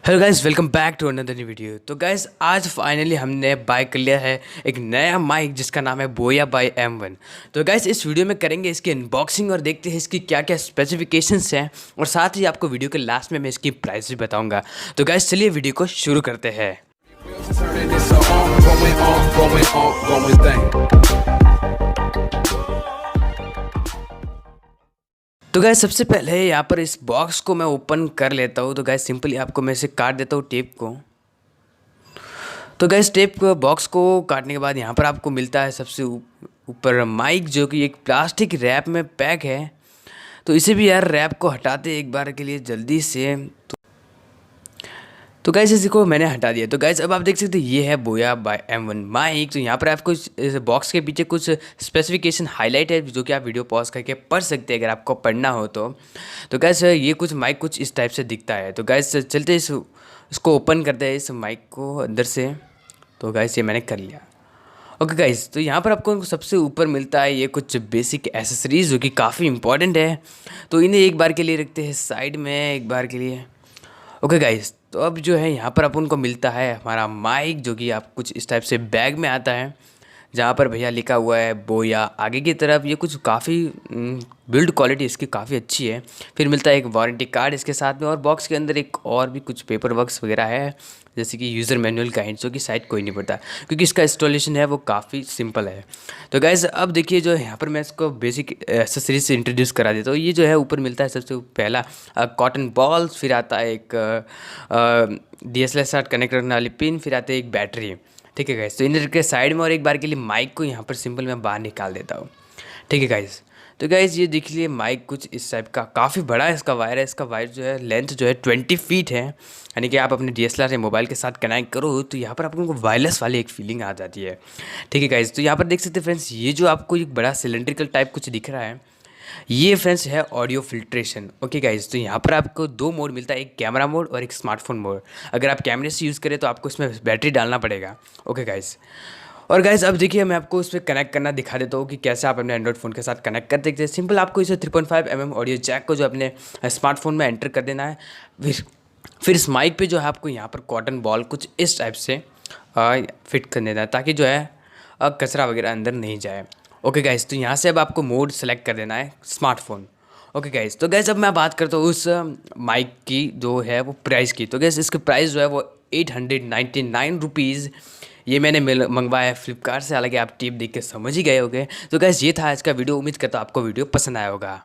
Hello guys, welcome back to another new video. तो guys आज finally हमने buy कर लिया है एक नया माइक जिसका नाम है बोया बाय M1। तो गाइस इस वीडियो में करेंगे इसकी अनबॉक्सिंग और देखते हैं इसकी क्या क्या स्पेसिफिकेशंस हैं, और साथ ही आपको वीडियो के लास्ट में मैं इसकी प्राइस भी बताऊंगा। तो गाइस चलिए वीडियो को शुरू करते हैं। Turning this a going thing. तो गाइस सबसे पहले यहाँ पर इस बॉक्स को मैं ओपन कर लेता हूँ। तो गाइस सिंपली आपको मैं इसे काट देता हूँ टेप को। तो गाइस टेप बॉक्स को काटने के बाद यहाँ पर आपको मिलता है सबसे ऊपर माइक, जो कि एक प्लास्टिक रैप में पैक है। तो इसे भी यार रैप को हटाते एक बार के लिए जल्दी से। तो गाइस इसी को मैंने हटा दिया। तो गाइस अब आप देख सकते हैं ये है बोया बाय M1 माइक। तो यहाँ पर आपको इस बॉक्स के पीछे कुछ स्पेसिफिकेशन हाईलाइट है जो कि आप वीडियो पॉज करके पढ़ सकते हैं अगर आपको पढ़ना हो तो। तो गाइस ये कुछ माइक कुछ इस टाइप से दिखता है। तो गाइस चलते इसको ओपन करते हैं इस माइक को अंदर से। तो गाइस ये मैंने कर लिया। ओके गाइस, तो यहाँ पर आपको सबसे ऊपर मिलता है ये कुछ बेसिक एसेसरीज जो कि काफ़ी इंपॉर्टेंट है। तो इन्हें एक बार के लिए रखते हैं साइड में एक बार के लिए। ओके गाइस, तो अब जो है यहाँ पर अपन को मिलता है हमारा माइक, जो कि आप कुछ इस टाइप से बैग में आता है, जहाँ पर भैया लिखा हुआ है बोया। आगे की तरफ ये कुछ काफ़ी बिल्ड क्वालिटी इसकी काफ़ी अच्छी है। फिर मिलता है एक वारंटी कार्ड इसके साथ में, और बॉक्स के अंदर एक और भी कुछ पेपर वर्क्स वगैरह है, जैसे कि यूज़र मैनुअल काइंड, जो कि शायद कोई नहीं पढ़ता क्योंकि इसका इंस्टॉलेशन है वो काफ़ी सिंपल है। तो गाइस अब देखिए जो यहाँ पर मैं इसको बेसिक एसेसरीज से इंट्रोड्यूस करा देता हूँ। ये जो है ऊपर मिलता है सबसे पहला कॉटन बॉल्स, फिर आता है एक DSLR साथ कनेक्ट करने वाली पिन, फिर आते है एक बैटरी। ठीक है गाइस, तो इन के साइड में और एक बार के लिए माइक को यहाँ पर सिंपल मैं बाहर निकाल देता हूँ। ठीक है गाइस, तो गाइस ये देख लीजिए माइक कुछ इस टाइप का काफ़ी बड़ा इसका वायर है। इसका वायर जो है लेंथ जो है 20 फीट है, यानी कि आप अपने DSLR से मोबाइल के साथ कनेक्ट करो तो यहाँ पर आपको वायरलेस वाली एक फीलिंग आ जाती है। ठीक है गाइस, तो यहाँ पर देख सकते हैं फ्रेंड्स, ये जो आपको एक बड़ा सिलेंड्रिकल टाइप कुछ दिख रहा है, ये फ्रेंड्स है ऑडियो फिल्ट्रेशन। ओके गाइस, तो यहाँ पर आपको दो मोड मिलता है, एक कैमरा मोड और एक स्मार्टफोन मोड। अगर आप कैमरे से यूज़ करें तो आपको इसमें बैटरी डालना पड़ेगा। ओके गाइस, और गाइस अब देखिए मैं आपको इस पर कनेक्ट करना दिखा देता हूँ कि कैसे आप अपने एंड्रॉइड फ़ोन के साथ कनेक्ट कर सकते हैं। सिंपल आपको इसे 3.5 mm ऑडियो जैक को जो अपने स्मार्टफोन में एंटर कर देना है। फिर इस माइक पे जो है आपको यहाँ पर कॉटन बॉल कुछ इस टाइप से फिट कर देना है, ताकि जो है कचरा वगैरह अंदर नहीं जाए। ओके गाइस, तो यहाँ से अब आपको मोड सेलेक्ट कर देना है स्मार्टफोन। ओके गाइस, तो गाइस अब मैं बात करता हूँ उस माइक की जो है वो प्राइस की। तो गाइस इसकी प्राइस जो है वो 899 रुपीज़। ये मैंने मंगवाया है फ्लिपकार्ट से, हालांकि आप टिप देख के समझ ही गए होंगे। तो गाइस ये था आज का वीडियो। उम्मीद करता हूँ आपको वीडियो पसंद आया होगा।